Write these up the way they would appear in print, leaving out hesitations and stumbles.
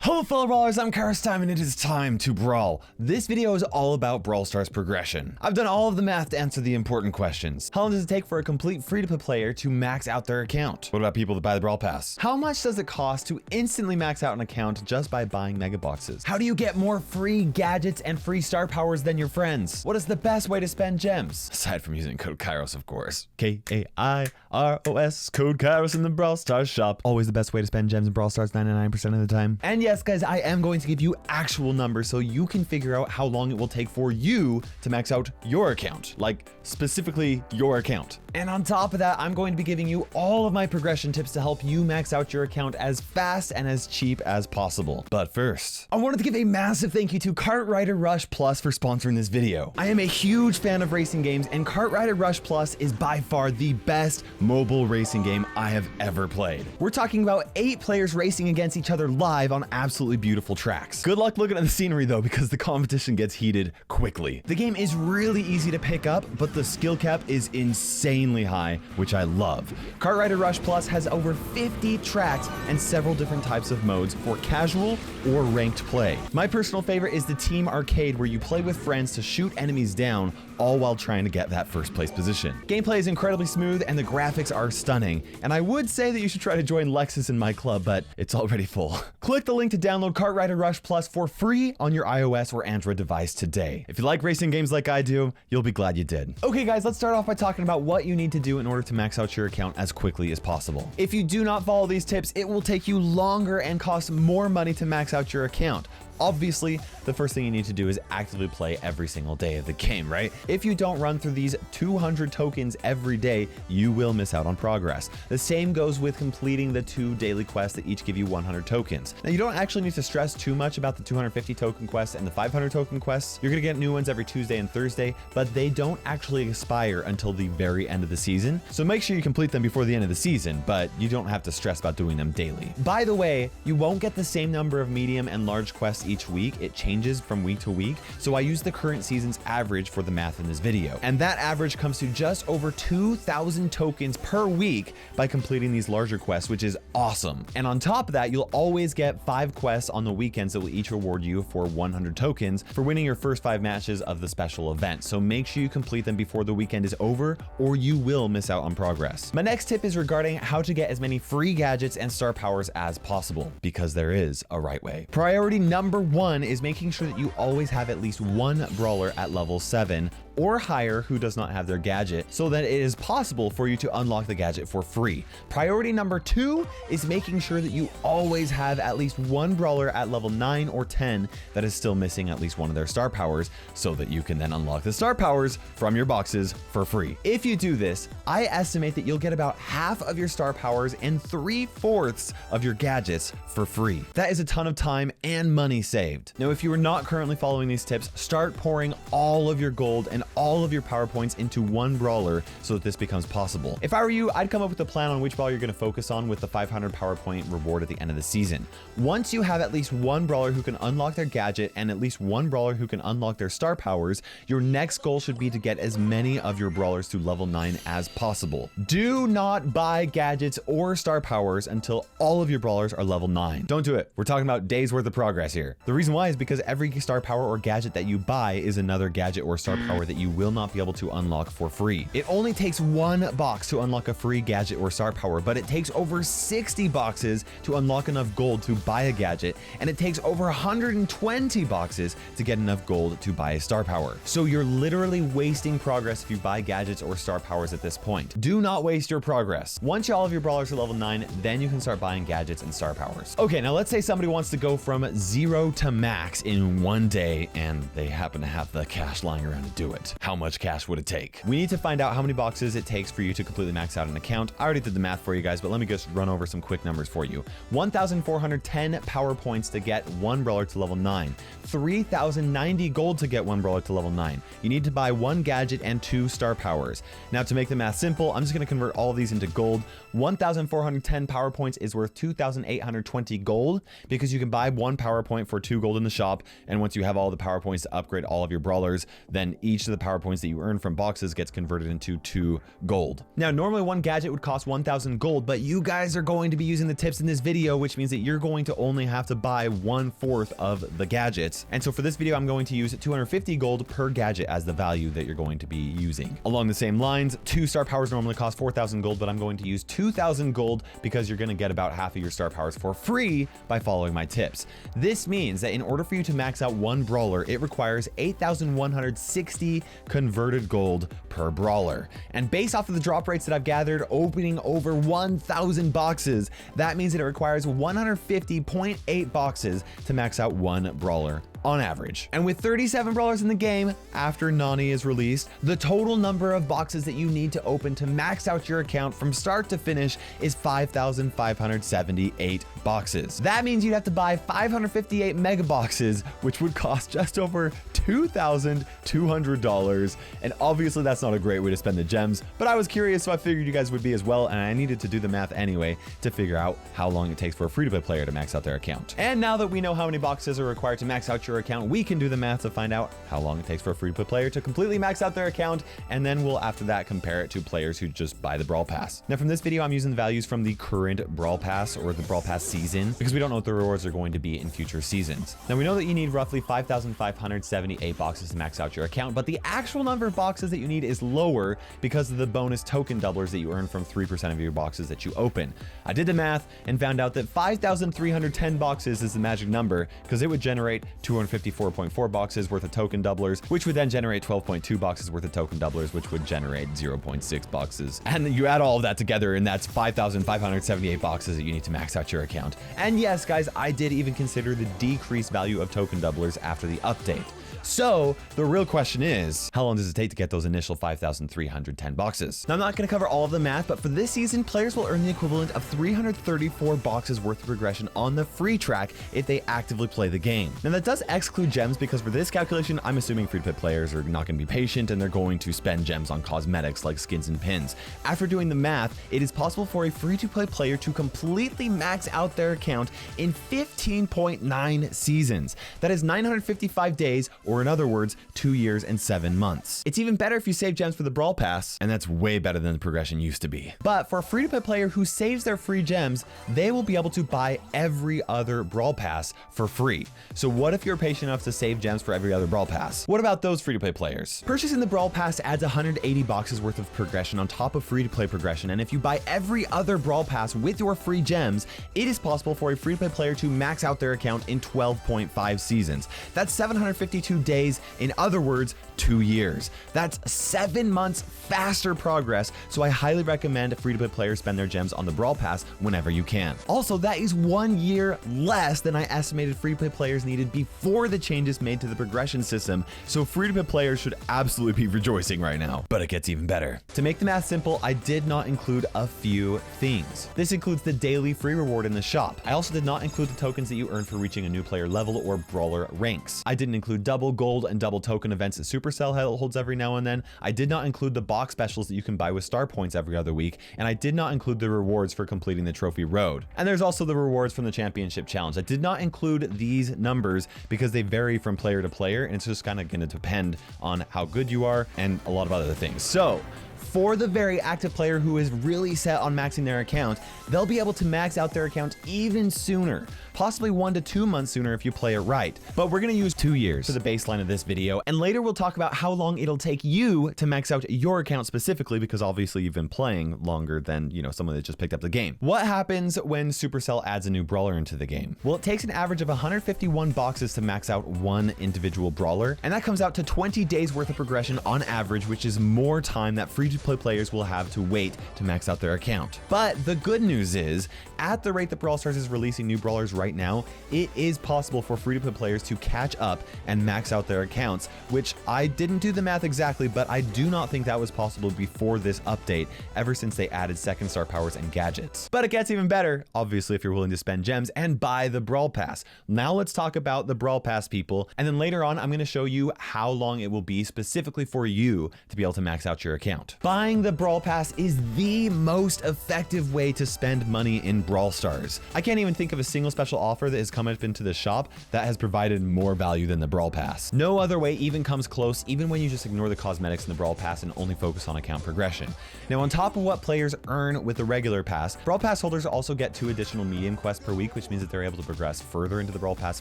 Hello fellow brawlers, I'm KairosTime and it is time to brawl. This video is all about Brawl Stars progression. I've done all of the math to answer the important questions. How long does it take for a complete free-to-play player to max out their account? What about people that buy the Brawl Pass? How much does it cost to instantly max out an account just by buying mega boxes? How do you get more free gadgets and free star powers than your friends? What is the best way to spend gems? Aside from using code Kairos, of course. K-A-I-R-O-S, code Kairos in the Brawl Stars shop. Always the best way to spend gems in Brawl Stars 99% of the time. And yes, guys, I am going to give you actual numbers so you can figure out how long it will take for you to max out your account, like specifically your account. And on top of that, I'm going to be giving you all of my progression tips to help you max out your account as fast and as cheap as possible. But first, I wanted to give a massive thank you to Kart Rider Rush Plus for sponsoring this video. I am a huge fan of racing games, and Kart Rider Rush Plus is by far the best mobile racing game I have ever played. We're talking about 8 players racing against each other live on absolutely beautiful tracks. Good luck looking at the scenery though, because the competition gets heated quickly. The game is really easy to pick up, but the skill cap is insanely high, which I love. Kart Rider Rush Plus has over 50 tracks and several different types of modes for casual or ranked play. My personal favorite is the Team Arcade, where you play with friends to shoot enemies down, all while trying to get that first place position. Gameplay is incredibly smooth and the graphics are stunning, and I would say that you should try to join Lexus in my club, but it's already full. Click the link to download Kart Rider Rush Plus for free on your iOS or Android device today. If you like racing games like I do, you'll be glad you did. Okay guys, let's start off by talking about what you need to do in order to max out your account as quickly as possible. If you do not follow these tips, it will take you longer and cost more money to max out your account. Obviously, the first thing you need to do is actively play every single day of the game, right? If you don't run through these 200 tokens every day, you will miss out on progress. The same goes with completing the 2 daily quests that each give you 100 tokens. Now, you don't actually need to stress too much about the 250 token quests and the 500 token quests. You're gonna get new ones every Tuesday and Thursday, but they don't actually expire until the very end of the season. So make sure you complete them before the end of the season, but you don't have to stress about doing them daily. By the way, you won't get the same number of medium and large quests each week. It changes from week to week, so I use the current season's average for the math in this video, and that average comes to just over 2,000 tokens per week by completing these larger quests, which is awesome. And on top of that, you'll always get 5 quests on the weekends that will each reward you for 100 tokens for winning your first 5 matches of the special event, so make sure you complete them before the weekend is over or you will miss out on progress. My next tip is regarding how to get as many free gadgets and star powers as possible, because there is a right way. Priority number 1 is making sure that you always have at least 1 brawler at level 7 or higher who does not have their gadget, so that it is possible for you to unlock the gadget for free. Priority number 2 is making sure that you always have at least 1 brawler at level 9 or 10 that is still missing at least one of their star powers, so that you can then unlock the star powers from your boxes for free. If you do this, I estimate that you'll get about half of your star powers and 3/4 of your gadgets for free. That is a ton of time and money saved. Now, if you are not currently following these tips, start pouring all of your gold and all of your power points into 1 brawler so that this becomes possible. If I were you, I'd come up with a plan on which brawler you're going to focus on with the 500 power point reward at the end of the season. Once you have at least 1 brawler who can unlock their gadget and at least 1 brawler who can unlock their star powers, your next goal should be to get as many of your brawlers to level 9 as possible. Do not buy gadgets or star powers until all of your brawlers are level 9. Don't do it. We're talking about days worth of progress here. The reason why is because every star power or gadget that you buy is another gadget or star power that you will not be able to unlock for free. It only takes 1 box to unlock a free gadget or star power, but it takes over 60 boxes to unlock enough gold to buy a gadget, and it takes over 120 boxes to get enough gold to buy a star power. So you're literally wasting progress if you buy gadgets or star powers at this point. Do not waste your progress. Once all of your brawlers are level 9, then you can start buying gadgets and star powers. Okay, now let's say somebody wants to go from 0 to max in 1 day, and they happen to have the cash lying around to do it. How much cash would it take? We need to find out how many boxes it takes for you to completely max out an account. I already did the math for you guys, but let me just run over some quick numbers for you. 1,410 power points to get 1 brawler to level 9. 3,090 gold to get 1 brawler to level 9. You need to buy 1 gadget and 2 star powers. Now, to make the math simple, I'm just going to convert all of these into gold. 1,410 power points is worth 2,820 gold, because you can buy 1 power point for 2 gold in the shop, and once you have all the power points to upgrade all of your brawlers, then each of the power points that you earn from boxes gets converted into 2 gold. Now, normally one gadget would cost 1,000 gold, but you guys are going to be using the tips in this video, which means that you're going to only have to buy 1/4 of the gadgets. And so for this video, I'm going to use 250 gold per gadget as the value that you're going to be using. Along the same lines, 2 star powers normally cost 4,000 gold, but I'm going to use 2,000 gold because you're going to get about half of your star powers for free by following my tips. This means that in order for you to max out one brawler, it requires 8,160 converted gold per brawler. And based off of the drop rates that I've gathered, opening over 1,000 boxes, that means that it requires 150.8 boxes to max out one brawler on average. And with 37 brawlers in the game after Nani is released, the total number of boxes that you need to open to max out your account from start to finish is 5,578 boxes. That means you'd have to buy 558 mega boxes, which would cost just over $2,200. And obviously that's not a great way to spend the gems, but I was curious, so I figured you guys would be as well, and I needed to do the math anyway to figure out how long it takes for a free-to-play player to max out their account. And now that we know how many boxes are required to max out your account, we can do the math to find out how long it takes for a free-to-play player to completely max out their account, and then we'll after that compare it to players who just buy the Brawl Pass. Now from this video, I'm using the values from the current Brawl Pass or the Brawl Pass season because we don't know what the rewards are going to be in future seasons. Now we know that you need roughly 5,578 boxes to max out your account, but the actual number of boxes that you need is lower because of the bonus token doublers that you earn from 3% of your boxes that you open. I did the math and found out that 5,310 boxes is the magic number because it would generate 254.4 boxes worth of token doublers, which would then generate 12.2 boxes worth of token doublers, which would generate 0.6 boxes. And you add all of that together, and that's 5,578 boxes that you need to max out your account. And yes, guys, I did even consider the decreased value of token doublers after the update. So the real question is, how long does it take to get those initial 5,310 boxes? Now, I'm not going to cover all of the math, but for this season, players will earn the equivalent of 334 boxes worth of progression on the free track if they actively play the game. Now, that does exclude gems because for this calculation, I'm assuming free-to-play players are not going to be patient and they're going to spend gems on cosmetics like skins and pins. After doing the math, it is possible for a free-to-play player to completely max out their account in 15.9 seasons. That is 955 days, or in other words, 2 years and 7 months. It's even better if you save gems for the Brawl Pass, and that's way better than the progression used to be. But for a free-to-play player who saves their free gems, they will be able to buy every other Brawl Pass for free. So what if you're patient enough to save gems for every other Brawl Pass? What about those free-to-play players? Purchasing the Brawl Pass adds 180 boxes worth of progression on top of free-to-play progression, and if you buy every other Brawl Pass with your free gems, it is possible for a free-to-play player to max out their account in 12.5 seasons. That's 752 days, in other words, 2 years. That's 7 months faster progress, so I highly recommend free-to-play players spend their gems on the Brawl Pass whenever you can. Also, that is 1 year less than I estimated free-to-play players needed before the changes made to the progression system, so free-to-play players should absolutely be rejoicing right now. But it gets even better. To make the math simple, I did not include a few things. This includes the daily free reward in the shop. I also did not include the tokens that you earn for reaching a new player level or brawler ranks. I didn't include double gold and double token events that Supercell holds every now and then. I did not include the box specials that you can buy with star points every other week, and I did not include the rewards for completing the trophy road. And there's also the rewards from the championship challenge. I did not include these numbers because they vary from player to player, and it's just kind of going to depend on how good you are and a lot of other things. So for the very active player who is really set on maxing their account, they'll be able to max out their account even sooner, possibly 1 to 2 months sooner if you play it right. But we're going to use 2 years for the baseline of this video, and later we'll talk about how long it'll take you to max out your account specifically, because obviously you've been playing longer than, you know, someone that just picked up the game. What happens when Supercell adds a new brawler into the game? Well, it takes an average of 151 boxes to max out one individual brawler, and that comes out to 20 days worth of progression on average, which is more time that free-to-play players will have to wait to max out their account. But the good news is, at the rate that Brawl Stars is releasing new brawlers right now, it is possible for free-to-play players to catch up and max out their accounts, which I didn't do the math exactly, but I do not think that was possible before this update, ever since they added second star powers and gadgets. But it gets even better, obviously, if you're willing to spend gems and buy the Brawl Pass. Now let's talk about the Brawl Pass, people, and then later on I'm going to show you how long it will be specifically for you to be able to max out your account. Buying the Brawl Pass is the most effective way to spend money in Brawl Stars. I can't even think of a single special offer that has come up into the shop that has provided more value than the Brawl Pass. No other way even comes close, even when you just ignore the cosmetics in the Brawl Pass and only focus on account progression. Now, on top of what players earn with the regular pass, Brawl Pass holders also get 2 additional medium quests per week, which means that they're able to progress further into the Brawl Pass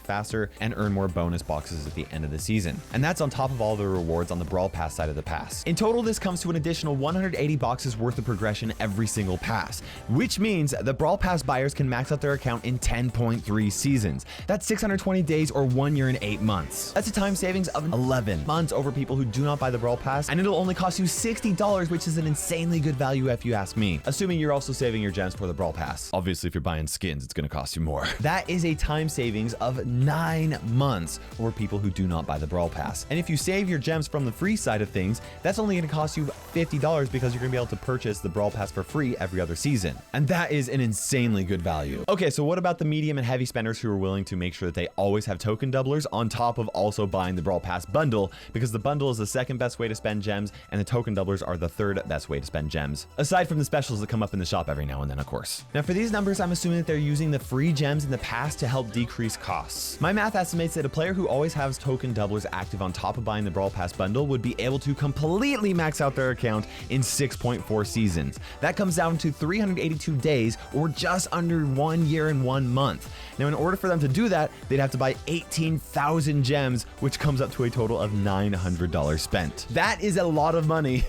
faster and earn more bonus boxes at the end of the season. And that's on top of all the rewards on the Brawl Pass side of the pass. In total, this comes to an additional 180 boxes worth of progression every single pass, which means the Brawl Pass buyers can max out their account in 10.3 seasons. That's 620 days or 1 year and 8 months. That's a time savings of 11 months over people who do not buy the Brawl Pass, and it'll only cost you $60, which is an insanely good value if you ask me, assuming you're also saving your gems for the Brawl Pass. Obviously, if you're buying skins, it's going to cost you more. That is a time savings of 9 months for people who do not buy the Brawl Pass. And if you save your gems from the free side of things, that's only going to cost you $50 because you're going to be able to purchase the Brawl Pass for free every other season. And that is an insanely good value. Okay, so what about the medium and heavy spenders who are willing to make sure that they always have token doublers on top of also buying the Brawl Pass bundle, because the bundle is the second best way to spend gems and the token doublers are the third best way to spend gems, aside from the specials that come up in the shop every now and then, of course. Now, for these numbers, I'm assuming that they're using the free gems in the past to help decrease costs. My math estimates that a player who always has token doublers active on top of buying the Brawl Pass bundle would be able to completely max out their account in 6.4 seasons. That comes down to 382 days or just under 1 year and 1 month. Now, in order for them to do that, they'd have to buy 18,000 gems, which comes up to a total of $900 spent. That is a lot of money,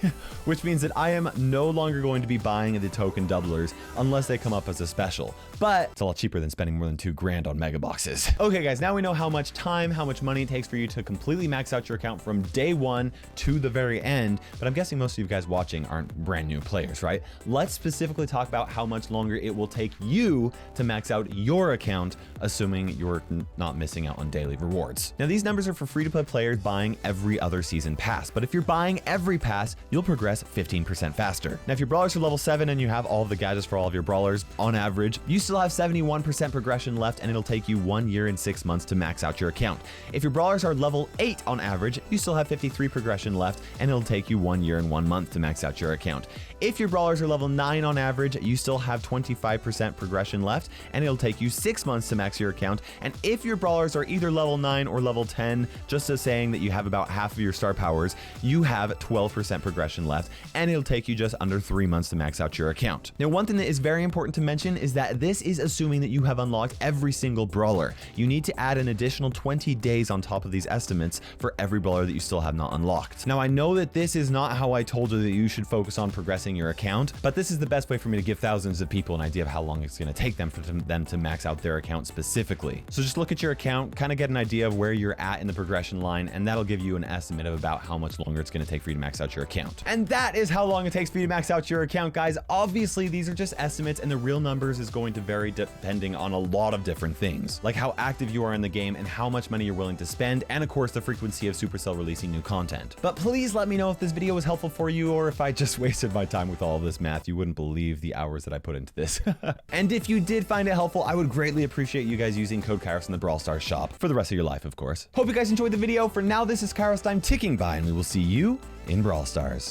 which means that I am no longer going to be buying the token doublers unless they come up as a special. But it's a lot cheaper than spending more than $2 grand on mega boxes. Okay, guys, now we know how much time, how much money it takes for you to completely max out your account from day one to the very end. But I'm guessing most of you guys watching aren't brand new players, right? Let's specifically talk about how much longer it will take you to max out your account, assuming you're not missing out on daily rewards. Now, these numbers are for free-to-play players buying every other season pass, but if you're buying every pass, you'll progress 15% faster. Now, if your brawlers are level 7 and you have all of the gadgets for all of your brawlers, on average, you still have 71% progression left, and it'll take you 1 year and 6 months to max out your account. If your brawlers are level 8 on average, you still have 53 progression left, and it'll take you 1 year and 1 month to max out your account. If your brawlers are level 9 on average, you still have 25% progression left, and it'll take you 6 months to max your account. And if your brawlers are either level 9 or level 10, just as saying that you have about half of your star powers, you have 12% progression left, and it'll take you just under 3 months to max out your account. Now, one thing that is very important to mention is that this is assuming that you have unlocked every single brawler. You need to add an additional 20 days on top of these estimates for every brawler that you still have not unlocked. Now, I know that this is not how I told you that you should focus on progressing your account, but this is the best way for me to give thousands of people an idea of how long it's going to take them for them to max out their account specifically. So just look at your account, kind of get an idea of where you're at in the progression line, and that'll give you an estimate of about how much longer it's going to take for you to max out your account. And that is how long it takes for you to max out your account, guys. Obviously, these are just estimates, and the real numbers is going to vary depending on a lot of different things, like how active you are in the game and how much money you're willing to spend, and of course the frequency of Supercell releasing new content. But please let me know if this video was helpful for you, or if I just wasted my time with all of this math. You wouldn't believe the hours that I put into this. And if you did find it helpful, I would greatly appreciate you guys using code Kairos in the Brawl Stars shop for the rest of your life, of course. Hope you guys enjoyed the video. For now, this is KairosTime ticking by, and we will see you in Brawl Stars.